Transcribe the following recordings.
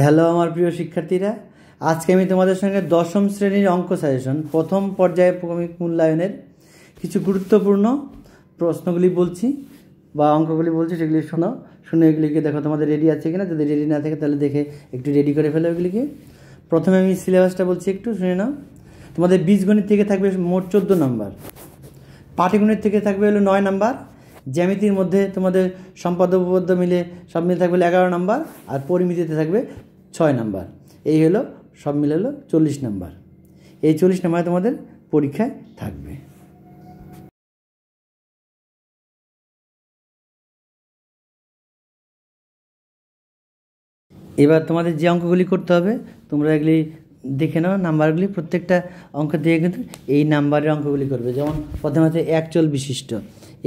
Hello আমার প্রিয় শিক্ষার্থীরা, আজকে আমি তোমাদের সঙ্গে দশম শ্রেণীর অঙ্ক সাজেশন প্রথম পর্যায়ে ক্রমিক মূল্যায়নের কিছু গুরুত্বপূর্ণ প্রশ্নগুলি বলছি বা অঙ্কগুলি বলছি, সেগুলি শুনে এগুলিকে দেখো তোমাদের রেডি আছে কিনা। যদি রেডি না থাকে তাহলে দেখে একটু রেডি করে ফেলো এগুলিকে। প্রথমে আমি সিলেবাসটা বলছি, একটু শুনে নাও। তোমাদের বীজগণিত থেকে থাকবে মোট 14 নম্বর, পাটিগণিত থেকে থাকবে হলো 9 নম্বর, জ্যামিতির মধ্যে তোমাদের সম্পাদ্য উপপাদ্য মিলে সব মিলে থাকবে 11 নম্বর, আর পরিমিতিতে থাকবে 6 নম্বর। এই হলো সব মিলে হলো 40 নম্বর। এই 40 নম্বরে তোমাদের পরীক্ষায় থাকবে। এবার তোমাদের যে অঙ্কগুলি করতে হবে তোমরা এগুলি দেখে নাও, নাম্বারগুলি প্রত্যেকটা অঙ্ক দিয়ে কিন্তু এই নাম্বারের অঙ্কগুলি করবে। যেমন প্রথমে হচ্ছে এক চল বিশিষ্ট,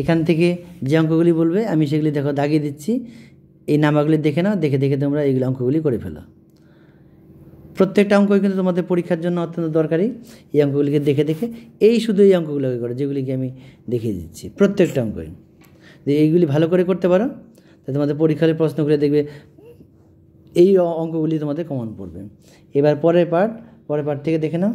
এখান থেকে যে অঙ্কগুলি বলবে আমি সেগুলি দেখো দাগিয়ে দিচ্ছি। এই নাম্বারগুলি দেখে নাও, দেখে দেখে তোমরা এইগুলো অঙ্কগুলি করে ফেলো। প্রত্যেকটা অঙ্কই কিন্তু তোমাদের পরীক্ষার জন্য অত্যন্ত দরকারি। এই অঙ্কগুলিকে দেখে দেখে শুধু এই অঙ্কগুলোকে করো যেগুলিকে আমি দেখিয়ে দিচ্ছি, প্রত্যেকটা অঙ্কই এইগুলি ভালো করে করতে পারো, তাই তোমাদের পরীক্ষার প্রশ্নগুলো দেখবে এই অঙ্কগুলি তোমাদের কমন পড়বে। এবার পরের পার্ট থেকে দেখে নাও।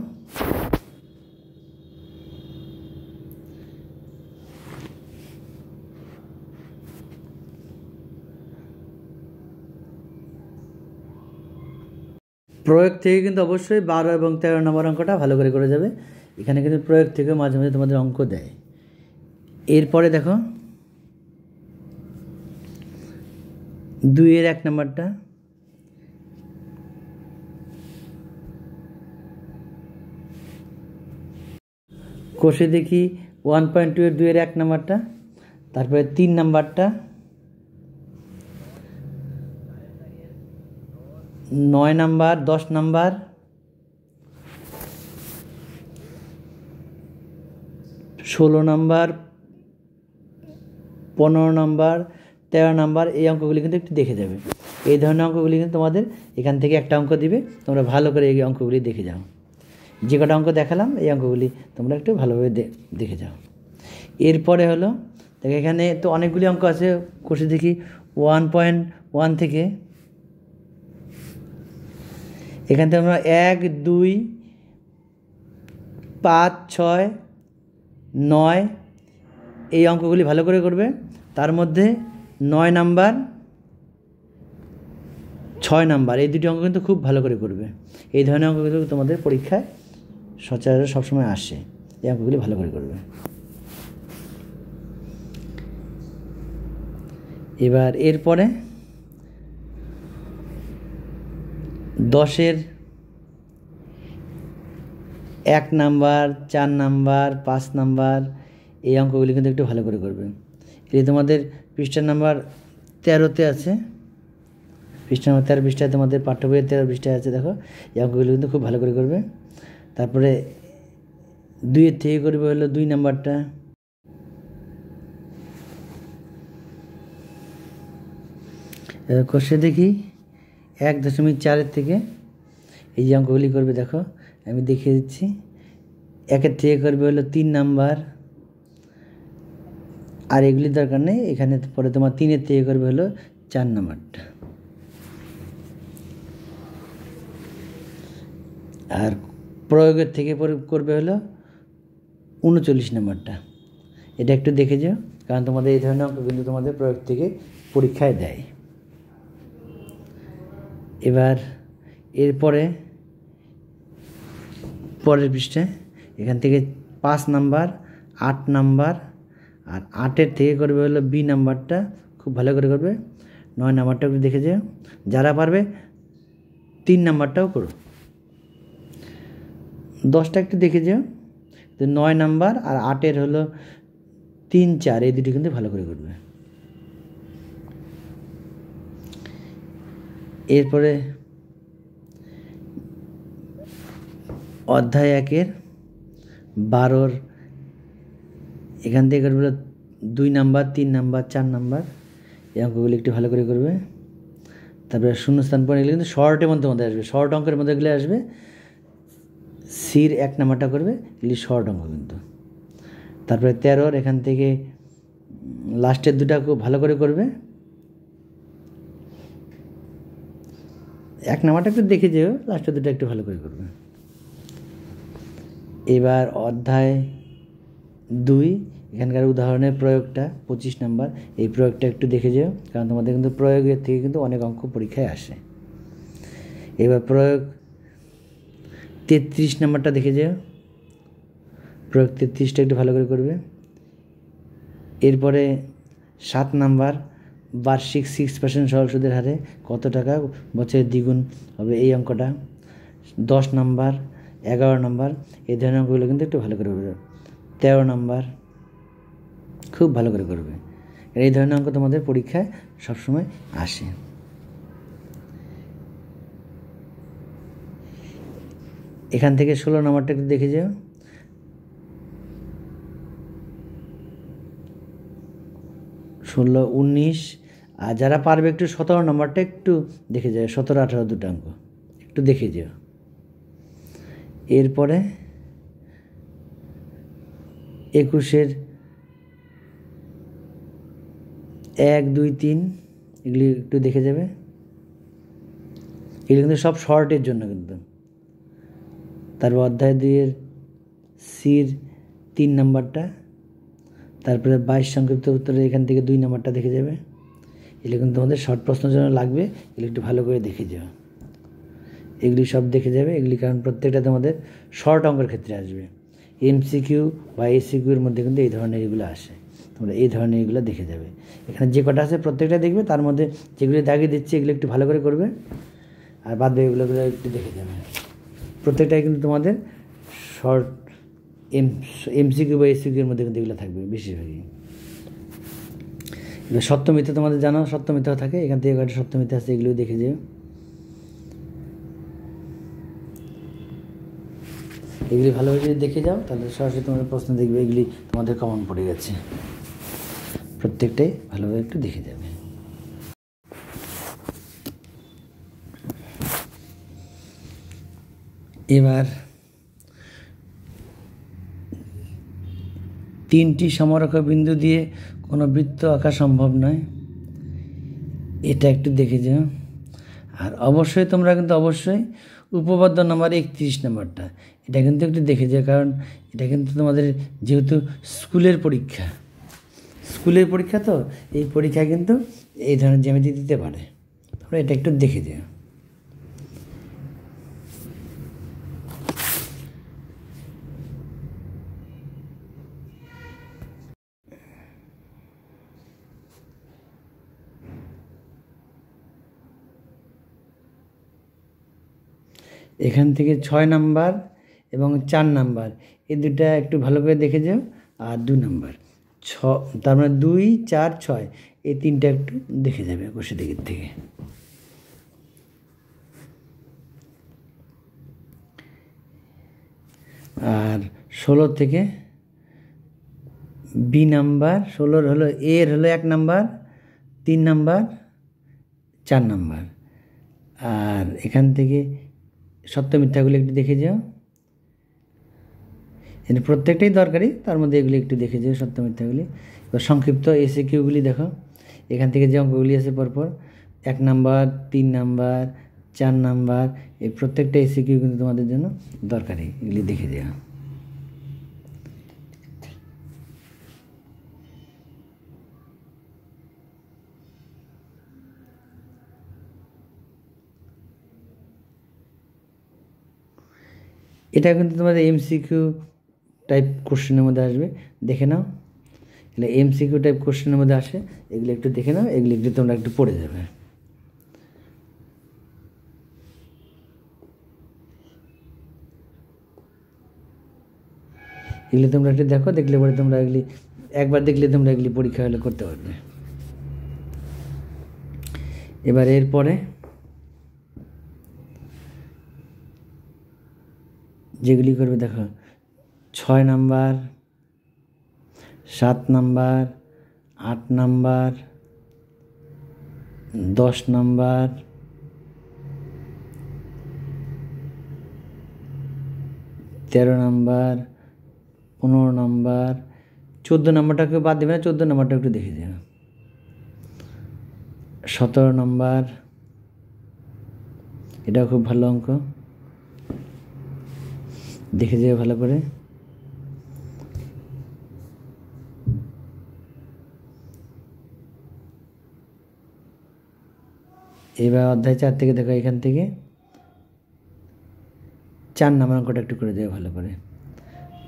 প্রয়োগ থেকে কিন্তু অবশ্যই 12 এবং 13 নম্বর অঙ্কটা ভালো করে করে যাবে। এখানে কিন্তু প্রয়োগ থেকে মাঝে মাঝে তোমাদের অঙ্ক দেয়। এরপরে দেখো 2-এর 1 নম্বরটা, কষে দেখি 1.2-এর 2-এর 1 নম্বরটা, তারপরে 3 নম্বরটা, 9 নম্বর, 10 নম্বর, 16 নম্বর, 15 নম্বর, 13 নম্বর। এই অঙ্কগুলি কিন্তু একটু দেখে যাবে। এই ধরনের অঙ্কগুলি কিন্তু তোমাদের এখান থেকে একটা অঙ্ক দিবে, তোমরা ভালো করে এই অঙ্কগুলি দেখে যাও। যে কটা অঙ্ক দেখালাম এই অঙ্কগুলি তোমরা একটু ভালোভাবে দেখে যাও। এরপরে হলো দেখো এখানে তো অনেকগুলি অঙ্ক আছে, কষে দেখি 1.1 থেকে এখান থেকে আমরা 1, 2, 5, 6, 9 এই অঙ্কগুলি ভালো করে করবে। তার মধ্যে 9 নাম্বার, 6 নাম্বার এই দুটি অঙ্ক কিন্তু খুব ভালো করে করবে। এই ধরনের অঙ্কগুলো তোমাদের পরীক্ষায় সচরাচর সবসময় আসে, এই অঙ্কগুলি ভালো করে করবে। এবার এরপরে 10-এর 1 নাম্বার, 4 নাম্বার, 5 নাম্বার এই অঙ্কগুলি কিন্তু একটু ভালো করে করবে। এই তোমাদের পৃষ্ঠা নাম্বার 13-তে আছে, পৃষ্ঠা নাম্বার 13 পৃষ্ঠায় তোমাদের পাঠ্য বইয়ের 13 পৃষ্ঠায় আছে। দেখো এই অঙ্কগুলি কিন্তু খুব ভালো করে করবে। তারপরে 2-এর থেকে করবে হলো 2 নাম্বারটা, কষে দেখি 1.4-এর থেকে এই যে অঙ্কগুলি করবে দেখো আমি দেখিয়ে দিচ্ছি। 1-এর থেকে করবে হলো 3 নাম্বার, আর এগুলির দরকার নেই। এখানে পরে তোমার 3-এর থেকে করবে হলো 4 নাম্বারটা, আর প্রয়োগের থেকে করবে হলো 39 নাম্বারটা। এটা একটু দেখে যাও, কারণ তোমাদের এই ধরনের অঙ্ক কিন্তু তোমাদের প্রয়োগ থেকে পরীক্ষায় দেয়। এবার এরপরে পরের পৃষ্ঠায় এখান থেকে 5 নাম্বার, 8 নাম্বার, আর 8-এর থেকে করবে হলো বি নাম্বারটা, খুব ভালো করে করবে। 9 নাম্বারটা একটু দেখে যাও, যারা পারবে 3 নাম্বারটাও করো। 10টা একটু দেখে যাও, তো 9 নাম্বার আর 8-এর হলো 3, 4 এই দুটি কিন্তু ভালো করে করবে। এরপরে অধ্যায় 1-এর 12-র এখান থেকে করবে 2 নাম্বার, 3 নাম্বার, 4 নাম্বার এই অঙ্কগুলি একটু ভালো করে করবে। তারপরে শূন্যস্থান পরে এগুলো কিন্তু শর্টের মধ্যে আসবে, শর্ট অঙ্কের মধ্যে এগুলো আসবে। সির 1 নাম্বারটা করবে, এগুলি শর্ট অঙ্ক কিন্তু। তারপরে 13-র এখান থেকে লাস্টের দুটা খুব ভালো করে করবে। 1 নাম্বারটা একটু দেখে যেও, লাস্টের দুটো একটু ভালো করে করবে। এবার অধ্যায় 2 এখানকার উদাহরণের প্রয়োগটা 25 নাম্বার, এই প্রয়োগটা একটু দেখে যেও, কারণ তোমাদের কিন্তু প্রয়োগের থেকে কিন্তু অনেক অঙ্ক পরীক্ষায় আসে। এবার প্রয়োগ 33 নাম্বারটা দেখে যেও, প্রয়োগ 33টা একটু ভালো করে করবে। এরপরে 7 নাম্বার, বার্ষিক 6% সরল সুদের হারে কত টাকা বছরের দ্বিগুণ হবে, এই অঙ্কটা। 10 নাম্বার, 11 নাম্বার, এই ধরনের অঙ্কগুলো কিন্তু একটু ভালো করে করবে। 13 নাম্বার খুব ভালো করে করবে, এই ধরনের অঙ্ক তোমাদের পরীক্ষায় সবসময় আসে। এখান থেকে 16 নাম্বারটা একটু দেখে যাও। 16, 19, আর যারা পারবে একটু 17 নাম্বারটা একটু দেখে যাও। 17, 18 দুটো অঙ্ক একটু দেখে যাও। এরপরে 21-এর 1, 2, 3 এগুলি একটু দেখে যাবে। এগুলো কিন্তু সব শর্টের জন্য কিন্তু। তারপর অধ্যায় 2-এর সির 3 নাম্বারটা, তারপরে 22 সংক্ষিপ্ত উত্তরে এখান থেকে 2 নাম্বারটা দেখে যাবে। এগুলো কিন্তু তোমাদের শর্ট প্রশ্নের জন্য লাগবে, এগুলো একটু ভালো করে দেখে যাও। এগুলি সব দেখে যাবে, এগুলি কারণ প্রত্যেকটা তোমাদের শর্ট অঙ্কের ক্ষেত্রে আসবে। এমসিকিউ বা এসিকিউর মধ্যে কিন্তু এই ধরনের এগুলো আসে, তোমরা এই ধরনের এগুলো দেখে যাবে। এখানে যে কটা আছে প্রত্যেকটা দেখবে, তার মধ্যে যেগুলি দাগিয়ে দিচ্ছে এগুলো একটু ভালো করে করবে, আর বাদ বাকি এগুলো একটু দেখে যাবে। প্রত্যেকটাই কিন্তু তোমাদের শর্ট এমসিকিউ বা এসিকিউর মধ্যে কিন্তু এগুলো থাকবে বেশিরভাগই। এবার সত্য মিথ্যা তোমাদের জানো, সত্য মিথ্যাও থাকে, এখান থেকে কয়েকটা সত্য মিথ্যা আছে, এগুলোও দেখে যেও। এগুলি ভালোভাবে যদি দেখে যাও তাহলে সরাসরি তোমাদের প্রশ্ন দেখবে এগুলি তোমাদের কমন পড়ে গেছে। প্রত্যেকটাই ভালোভাবে একটু দেখে যাবে। এবার 3টি সমরেখ বিন্দু দিয়ে কোনো বৃত্ত আঁকা সম্ভব নয়, এটা একটু দেখে যাও। আর অবশ্যই তোমরা কিন্তু অবশ্যই উপপাদ্য নাম্বার 31 নাম্বারটা, এটা কিন্তু একটু দেখে যাও, কারণ এটা কিন্তু তোমাদের যেহেতু স্কুলের পরীক্ষা তো এই পরীক্ষায় কিন্তু এই ধরনের জ্যামিতি দিতে পারে, তোমরা এটা একটু দেখে যাও। এখান থেকে 6 নাম্বার এবং 4 নাম্বার এই দুটা একটু ভালো করে দেখে যাও, আর 2 নাম্বার 6, তার মানে 2, 4, 6 এই তিনটা একটু দেখে যাবে বসে দিকের থেকে। আর 16 থেকে বি নাম্বার, 16 হলো এর হলো 1 নাম্বার, 3 নাম্বার, 4 নাম্বার। আর এখান থেকে সত্য মিথ্যাগুলি একটু দেখে যাও, এর প্রত্যেকটাই দরকারি, তার মধ্যে এগুলি একটু দেখে যাও সত্য মিথ্যাগুলি। এবার সংক্ষিপ্ত এসিকিউগুলি দেখো, এখান থেকে যে অঙ্কগুলি আছে পরপর 1 নাম্বার, 3 নাম্বার, 4 নাম্বার, এই প্রত্যেকটা এসিকিউ কিন্তু তোমাদের জন্য দরকারি, এগুলি দেখে যাও। এটা কিন্তু তোমাদের এমসিকিউ টাইপ কোশ্চেনের মধ্যে আসবে, দেখে নাও। এগুলো এমসিকিউ টাইপ কোশ্চেনের মধ্যে আসে, এগুলো একটু দেখে নাও, এগুলো একটু তোমরা একটু পড়ে যাবে। এগুলি তোমরা একটু দেখো, দেখলে পরে তোমরা এগুলি একবার দেখলে তোমরা এগুলি পরীক্ষা হলে করতে পারবে। এবার এরপরে যেগুলি করবে দেখো 6 number, 7 number, 8 number, 10 number, 13 number, 15 number, 14 নাম্বারটাকে বাদ দেবে না, 14 নাম্বারটা একটু দেখে যাও। 17 নাম্বার, এটাও খুব ভালো অঙ্ক, দেখে যাবে ভালো করে। এবার অধ্যায় 4 থেকে দেখো, এখান থেকে 4 নম্বর অঙ্কটা একটু করে দেবে ভালো করে।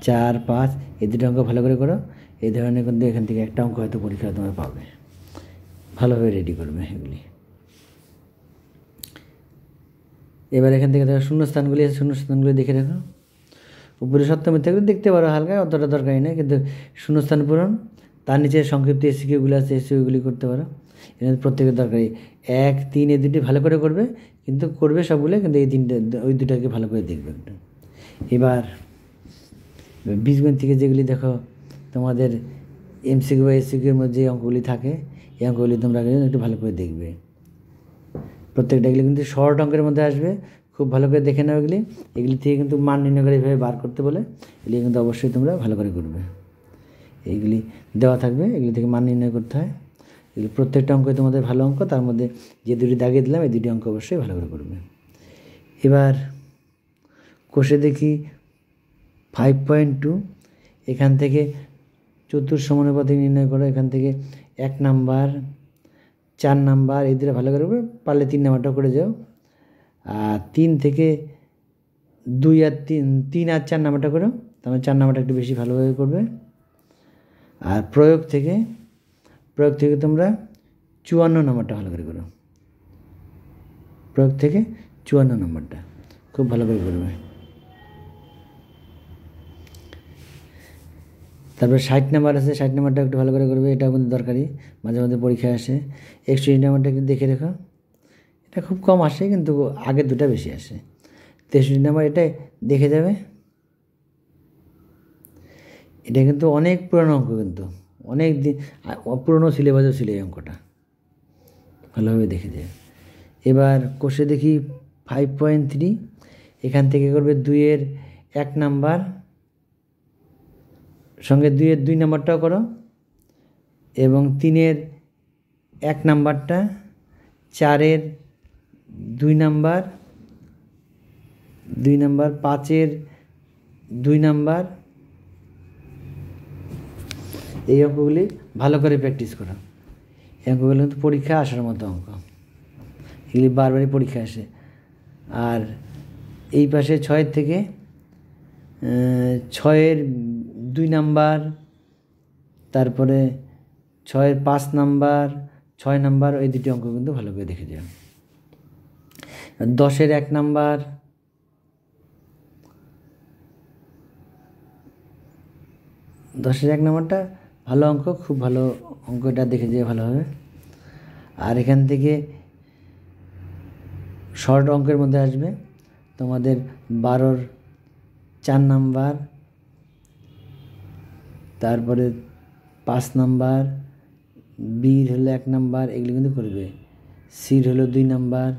4, 5 এই দুটো অঙ্ক ভালো করে করো। এই ধরনের কিন্তু এখান থেকে একটা অঙ্ক হয়তো পরীক্ষা তোমরা পাবে, ভালোভাবে রেডি করবে এগুলি। এবার এখান থেকে দেখো শূন্যস্থানগুলি আছে, শূন্যস্থানগুলি দেখে রাখো। উপরে সত্য মিথ্যাগুলো দেখতে পারো হালকা, অতটা দরকারি নেই, কিন্তু শূন্যস্থান পূরণ, তার নিচে সংক্ষিপ্ত এসিকিউগুলো আছে, এসিকিউগুলি করতে পারো। এর প্রত্যেকের দরকারি 1, 3 এই দুটি ভালো করে করবে, কিন্তু করবে সবগুলো, কিন্তু এই 3টে ওই দুটাকে ভালো করে দেখবে একটু। এবার বীজগণিত থেকে যেগুলি দেখো তোমাদের এমসিকিউ বা এসিকিউর মধ্যে যে অঙ্কগুলি থাকে, এই অঙ্কগুলি তোমরা একটু ভালো করে দেখবে। প্রত্যেকটা এগুলি কিন্তু শর্ট অঙ্কের মধ্যে আসবে, খুব ভালো করে দেখে নাও এগুলি। এগুলি থেকে কিন্তু মান নির্ণয় করে এভাবে বার করতে বলে, এগুলি কিন্তু অবশ্যই তোমরা ভালো করে করবে। এইগুলি দেওয়া থাকবে, এগুলি থেকে মান নির্ণয় করতে হয়। এগুলি প্রত্যেকটা অঙ্কই তোমাদের ভালো অঙ্ক, তার মধ্যে যে দুটি দাগিয়ে দিলাম এই দুটি অঙ্ক অবশ্যই ভালো করে করবে। এবার কোষে দেখি 5.2, এখান থেকে চতুর্থ সমানুপাতিক নির্ণয় করো। এখান থেকে 1 নাম্বার, 4 নাম্বার এই দুটো ভালো করে করবে, পারলে 3 নাম্বারটাও করে যাও। আর 3 থেকে 2 আর 3 আর 4 নাম্বারটা করো, তারপরে 4 নাম্বারটা একটু বেশি ভালোভাবে করবে। আর প্রয়োগ থেকে তোমরা 54 নাম্বারটা ভালো করে করো। প্রয়োগ থেকে 54 নাম্বারটা খুব ভালো করে করবে। তারপরে 60 নাম্বার আছে, 60 নাম্বারটা একটু ভালো করে করবে, এটাও কিন্তু দরকারি, মাঝে মাঝে পরীক্ষায় আসে। 61 নাম্বারটা একটু দেখে রেখো, এটা খুব কম আসে, কিন্তু আগের দুটা বেশি আসে। 63 নাম্বার এটা দেখে যাবে, এটা কিন্তু অনেক পুরনো অঙ্ক, কিন্তু অনেক দিন পুরনো সিলেবাসও ছিল এই অঙ্কটা, ভালোভাবে দেখে যায়। এবার কোষে দেখি 5.3, এখান থেকে করবে 2-এর 1 নাম্বার, সঙ্গে 2-এর 2 নাম্বারটাও করো, এবং 3-এর 1 নাম্বারটা, 4-এর 2 নাম্বার, 5-এর 2 নাম্বার, এই অঙ্কগুলি ভালো করে প্র্যাকটিস করো। এই অঙ্কগুলো কিন্তু পরীক্ষা আসার মতো অঙ্ক, এগুলি বারবারই পরীক্ষা আসে। আর এই পাশে 6 থেকে 6-এর 2 নাম্বার, তারপরে 6-এর 5 নাম্বার, 6 নাম্বার, ওই দুটি অঙ্ক কিন্তু ভালো করে দেখে যাও। 10-এর 1 নাম্বার, 10-এর 1 নাম্বারটা ভালো অঙ্ক, খুব ভালো অঙ্কটা দেখে যেয়ে ভালো হবে। আর এখান থেকে শর্ট অঙ্কের মধ্যে আসবে তোমাদের 12-র 4 নাম্বার, তারপরে 5 নাম্বার, বির হলো 1 নাম্বার, এগুলো কিন্তু করবে। সির হলো 2 নাম্বার,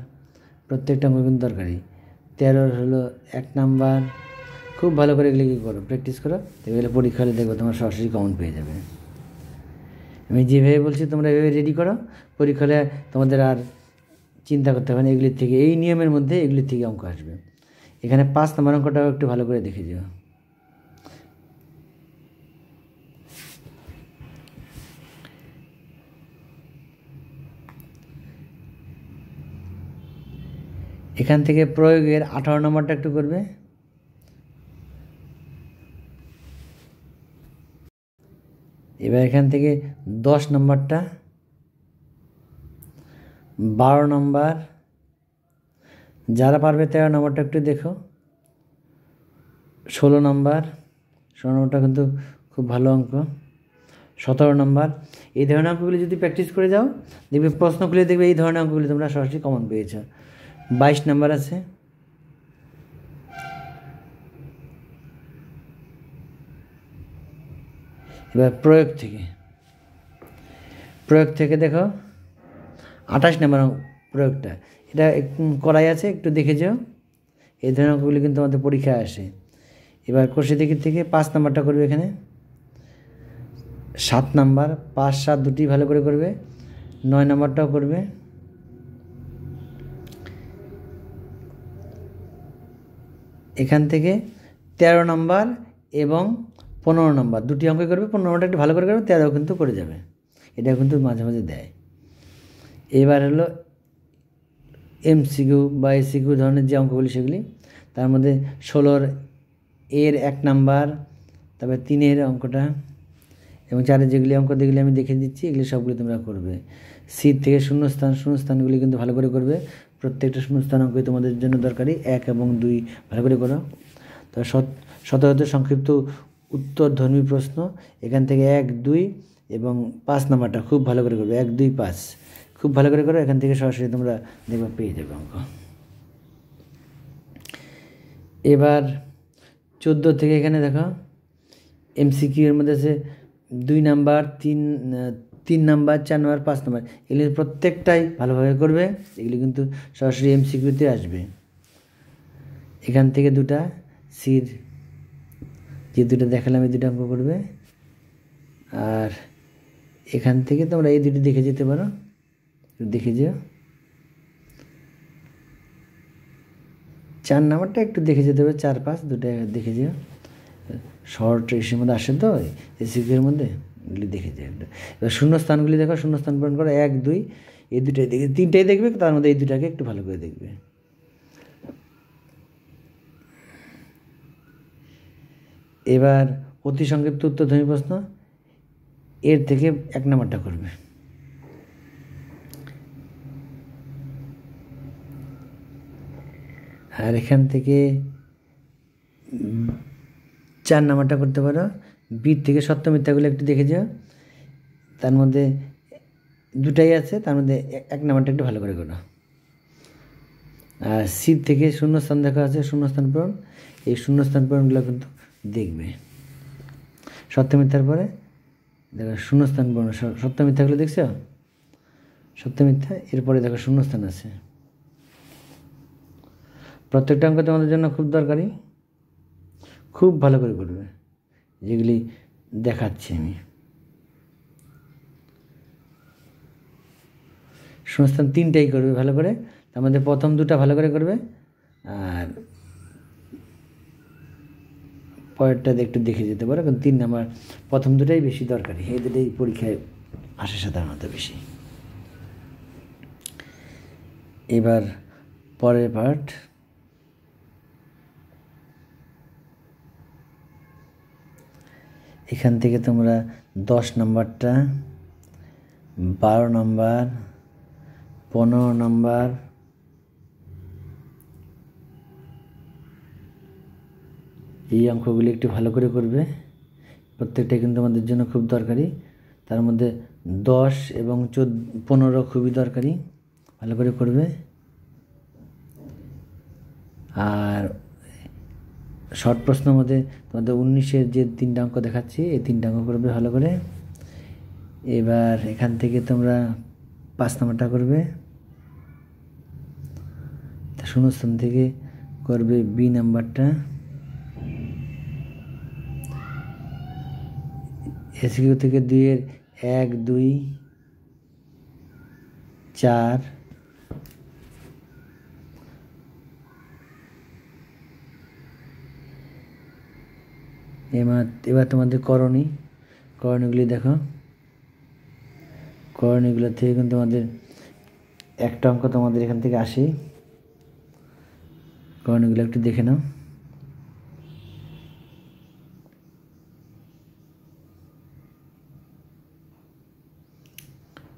প্রত্যেকটা অঙ্ক কিন্তু দরকারি। 13-র হলো 1 নাম্বার, খুব ভালো করে এগুলো করো, প্র্যাকটিস করো, এগুলো পরীক্ষা হলে দেখবো তোমার সরাসরি কমন পেয়ে যাবে। আমি যেভাবে বলছি তোমরা এভাবে রেডি করো, পরীক্ষা হলে তোমাদের আর চিন্তা করতে হবে না, এগুলির থেকে, এই নিয়মের মধ্যে এগুলির থেকে অঙ্ক আসবে। এখানে 5 নম্বর অঙ্কটাও একটু ভালো করে দেখে যাও। এখান থেকে প্রয়োগের 18 নম্বরটা একটু করবে। এবার এখান থেকে 10 নম্বরটা, 12 নম্বর, যারা পারবে 13 নম্বরটা একটু দেখো, 16 নম্বর, 16 নম্বরটা কিন্তু খুব ভালো অঙ্ক, 17 নম্বর। এই ধরনের অঙ্কগুলি যদি প্র্যাকটিস করে যাও, দেখবে প্রশ্ন খুলে দেখবে এই ধরনের অঙ্কগুলি তোমরা সরাসরি কমন পেয়েছ। 22 নম্বর আছে। এবার প্রয়োগ থেকে দেখো 28 নম্বর প্রয়োগটা, এটা করাই আছে, একটু দেখে যাও। এই ধরনের অঙ্কগুলি কিন্তু আমাদের পরীক্ষায় আসে। এবার কোষে দিকের থেকে 5 নাম্বারটা করবে, এখানে 7 নাম্বার, 5, 7 দুটি ভালো করে করবে, 9 নাম্বারটাও করবে। এখান থেকে 13 নম্বর এবং 15 নম্বর দুটি অঙ্ক করবে। 15 নম্বরটা একটু ভালো করে করবে, 13 কিন্তু করে যাবে। এটা কিন্তু মাঝে মাঝে দেয়। এবার হলো এমসিকিউ বা এসিকিউ ধরনের যে অঙ্কগুলি সেগুলি, তার মধ্যে 16 এর 1 নাম্বার, তারপরে 3 অঙ্কটা এবং 4 যেগুলি অঙ্ক যেগুলি আমি দেখে দিচ্ছি এগুলি সবগুলি তোমরা করবে। সিট থেকে শূন্যস্থানগুলি কিন্তু ভালো করে করবে। প্রত্যেকটা শূন্যস্থান অঙ্কই তোমাদের জন্য দরকারি। 1 এবং 2 ভালো করে করো। তো শতগত সংক্ষিপ্ত উত্তরধর্মী প্রশ্ন এখান থেকে 1, 2 এবং 5 নাম্বারটা খুব ভালো করে করবে। 1, 2, 5 খুব ভালো করে করো। এখান থেকে সরাসরি তোমরা দেখবে পেয়ে যাবে অঙ্ক। এবার 14 থেকে এখানে দেখো এমসিকিউ এর মধ্যে আছে 2 নাম্বার, 3 নাম্বার, 4 নাম্বার, 5 নাম্বার। এগুলি প্রত্যেকটাই ভালোভাবে করবে। এগুলি কিন্তু সরাসরি এমসিকিউতে আসবে। এখান থেকে দুটা সির যে দুটো দেখালাম এই দুটো অঙ্ক করবে। আর এখান থেকে তোমরা এই দুটি দেখে যেতে পারো, দেখে যেও। 4 নাম্বারটা একটু দেখে যেতে হবে, 4, 5 দুটো দেখে যেও। শর্ট এসের মধ্যে আসে তো এসিকিউর মধ্যে, এগুলি দেখে যেও। এবার শূন্যস্থানগুলি দেখো, শূন্যস্থান পূরণ করো। 1, 2 এই দুটাই দেখে, 3টাই দেখবে, তার মধ্যে এই দুটাকে একটু ভালো করে দেখবে। এবার অতি সংক্ষিপ্ত উত্তরধর্মী প্রশ্ন এর থেকে 1 নাম্বারটা করবে। আর এখান থেকে 4 নাম্বারটা করতে পারো। বি থেকে সত্য মিথ্যাগুলো একটু দেখে যাও, তার মধ্যে দুটাই আছে, তার মধ্যে 1 নাম্বারটা একটু ভালো করে করো। আর সি থেকে শূন্যস্থান দেখা আছে, শূন্যস্থান পূরণ। এই শূন্যস্থান পূরণগুলো কিন্তু দেখবে। সত্য মিথ্যার পরে দেখো শূন্যস্থান পূরণ, সত্য মিথ্যাগুলো দেখছো, সত্য মিথ্যা, এরপরে দেখো শূন্যস্থান আছে। প্রত্যেকটা অঙ্ক তোমাদের জন্য খুব দরকারি, খুব ভালো করে করবে, যেগুলি দেখাচ্ছি আমি। শূন্যস্থান 3টাই করবে ভালো করে, তার মধ্যে প্রথম 2টা ভালো করে করবে, আর পরেরটা একটু দেখে যেতে পারো। কিন্তু 3 নাম্বার প্রথম 2টাই বেশি দরকারি, এই দুটোই পরীক্ষায় আসে সাধারণত বেশি। এবার পরের পার্ট, এখান থেকে তোমরা 10 নাম্বারটা, 12 নাম্বার, 15 নাম্বার, এই অঙ্কগুলি একটু ভালো করে করবে। প্রত্যেকটাই কিন্তু আমাদের জন্য খুব দরকারি। তার মধ্যে 10 এবং 15 খুবই দরকারি, ভালো করে করবে। আর শর্ট প্রশ্নের মধ্যে তোমাদের 19-এর যে 3টা অঙ্ক দেখাচ্ছি এই 3টা অঙ্ক করবে ভালো করে। এবার এখান থেকে তোমরা 5 নাম্বারটা করবে। শূন্যস্থান থেকে করবে বি নাম্বারটা। এসকিউ থেকে 2-এর 1, 2, 4, এবার তোমাদের করণীগুলি দেখো। করণীগুলো থেকে কিন্তু তোমাদের একটা অঙ্ক তোমাদের এখান থেকে আসে। করণীগুলো একটু দেখে নাও।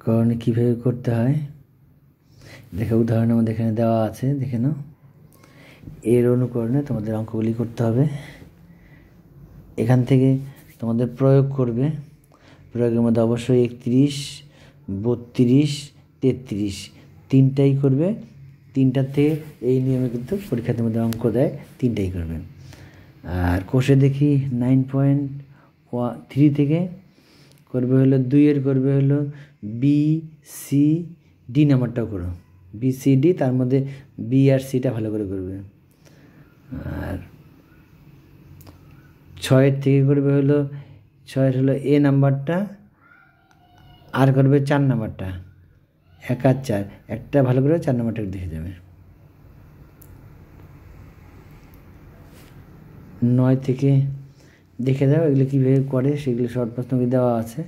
করণী কীভাবে করতে হয় দেখে উদাহরণের মধ্যে এখানে দেওয়া আছে, দেখে নাও। এর অনুকরণে তোমাদের অঙ্কগুলি করতে হবে। এখান থেকে তোমাদের প্রয়োগ করবে। প্রয়োগের মধ্যে অবশ্যই 31, 32, 33 3টাই করবে। 3টার থেকে এই নিয়মে কিন্তু পরীক্ষার মধ্যে অঙ্ক দেয়, 3টাই করবে। আর কোষে দেখি 9.3 থেকে করবে হলো 2-এর করবে হলো বি, সি, ডি নাম্বারটাও করো। বি, সি, ডি, তার মধ্যে বি আর সিটা ভালো করে করবে। আর 6-এর থেকে করবে হলো 6-এর হলো এ নাম্বারটা, আর করবে 4 নাম্বারটা। 1 আর 4 একটা ভালো করে 4 নাম্বারটা দেখে যাবে। 9 থেকে দেখে দাও এগুলো কীভাবে করে, সেগুলো শর্ট প্রশ্নগুলি দেওয়া আছে।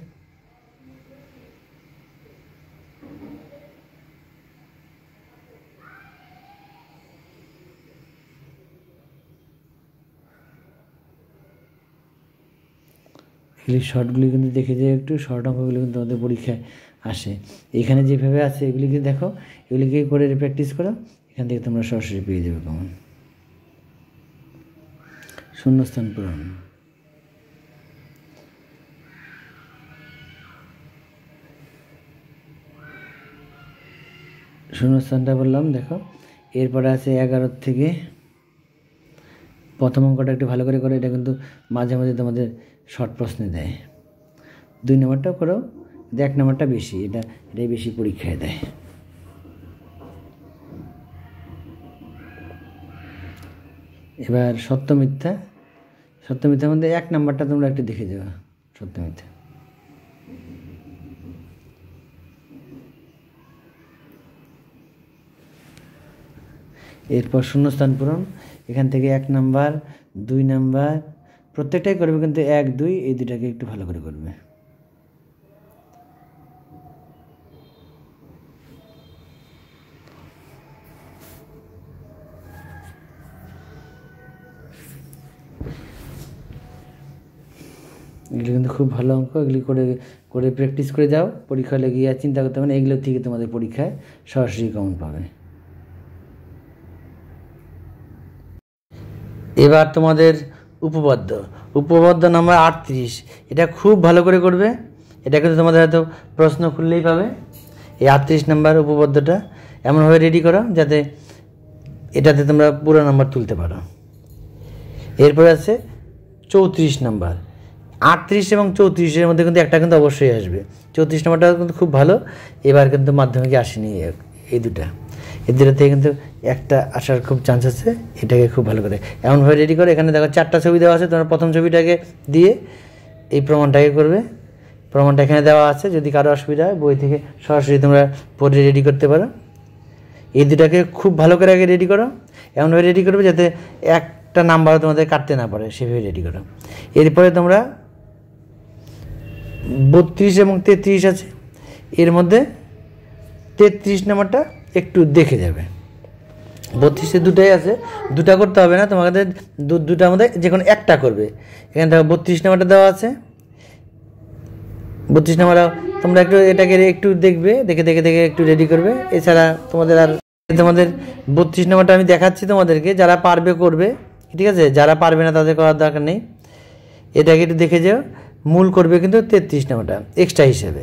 এগুলি শর্টগুলি কিন্তু দেখে যায়, একটু শর্ট অঙ্কগুলি কিন্তু আমাদের পরীক্ষায় আসে। এখানে যেভাবে আছে এগুলিকে দেখো, এগুলিকে করে প্র্যাকটিস করো, এখান থেকে তোমরা সরাসরি পেয়ে যাবে কমন। শূন্যস্থান পূরণ। শূন্যস্থানটা বললাম দেখো। এরপরে আছে 11 থেকে প্রথম অঙ্কটা একটু ভালো করে করো, এটা কিন্তু মাঝে মাঝে তোমাদের শর্ট প্রশ্নে দেয়। 2 নম্বরটাও করো, 1 নম্বরটা বেশি, এটাই বেশি পরীক্ষায় দেয়। এবার সত্য মিথ্যা। সত্য মিথ্যার মধ্যে 1 নম্বরটা তোমরা একটু দেখে যাও, সত্য মিথ্যা। এরপর শূন্যস্থান পূরণ। এখান থেকে 1 নাম্বার 2 নাম্বার প্রত্যেকটাই করবে, কিন্তু 1 2 এই দুটাকে একটু ভালো করে করবে। এগুলো কিন্তু খুব ভালো অঙ্ক, এগুলি করে প্র্যাকটিস করে যাও, পরীক্ষা হলে গিয়ে চিন্তা করতে হবে না, এগুলো থেকে তোমাদের পরীক্ষায় সরাসরি কমন পাবে। এবার তোমাদের উপপাদ্য নাম্বার 38, এটা খুব ভালো করে করবে। এটা কিন্তু তোমাদের হয়তো প্রশ্ন খুললেই পাবে। এই 38 নাম্বার উপপাদ্যটা এমনভাবে রেডি করো যাতে এটাতে তোমরা পুরো নাম্বার তুলতে পারো। এরপরে আছে 34 নাম্বার। 38 এবং 34-এর মধ্যে কিন্তু একটা কিন্তু অবশ্যই আসবে। 34 নাম্বারটা কিন্তু খুব ভালো, এবার কিন্তু মাধ্যমিকে আসেনি এই দুটা, এই দুটো থেকে কিন্তু একটা আসার খুব চান্স আছে। এটাকে খুব ভালো করে এমনভাবে রেডি করে, এখানে দেখো 4টা ছবি দেওয়া আছে, তোমরা প্রথম ছবিটাকে দিয়ে এই প্রমাণটাকে করবে। প্রমাণটা এখানে দেওয়া আছে, যদি কারো অসুবিধা হয় বই থেকে সরাসরি তোমরা পড়ে রেডি করতে পারো। এই দুটাকে খুব ভালো করে আগে রেডি করো, এমনভাবে রেডি করবে যাতে একটা নাম্বারও তোমাদের কাটতে না পারে, সেভাবে রেডি করো। এরপরে তোমরা 32 এবং 33 আছে, এর মধ্যে 33 নাম্বারটা একটু দেখে যাবে। 32-এ দুটাই আছে, দুটা করতে হবে না তোমাদের, দুটার মধ্যে যে কোনো একটা করবে। এখানে দেখো 32 নাম্বারটা দেওয়া আছে, 32 নাম্বার তোমরা একটু এটাকে একটু দেখবে, দেখে একটু রেডি করবে। এছাড়া তোমাদের 32 নাম্বারটা আমি দেখাচ্ছি তোমাদেরকে, যারা পারবে করবে, ঠিক আছে, যারা পারবে না তাদের করার দরকার নেই। এটাকে একটু দেখে যাও। মূল করবে কিন্তু 33 নাম্বারটা এক্সট্রা হিসেবে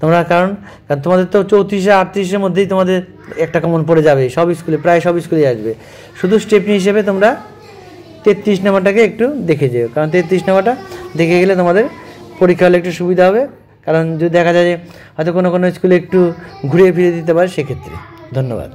তোমরা, কারণ তোমাদের তো 34 আর 38-এর মধ্যেই তোমাদের একটা কমন পড়ে যাবে, সব স্কুলে, প্রায় সব স্কুলে আসবে। শুধু স্টেপনি হিসেবে তোমরা 33 নাম্বারটাকে একটু দেখে যেও, কারণ 33 নাম্বারটা দেখে গেলে তোমাদের পরীক্ষা হলে একটু সুবিধা হবে। কারণ যদি দেখা যায় যে হয়তো কোনো স্কুলে একটু ঘুরিয়ে ফিরে দিতে পারে, সেক্ষেত্রে। ধন্যবাদ।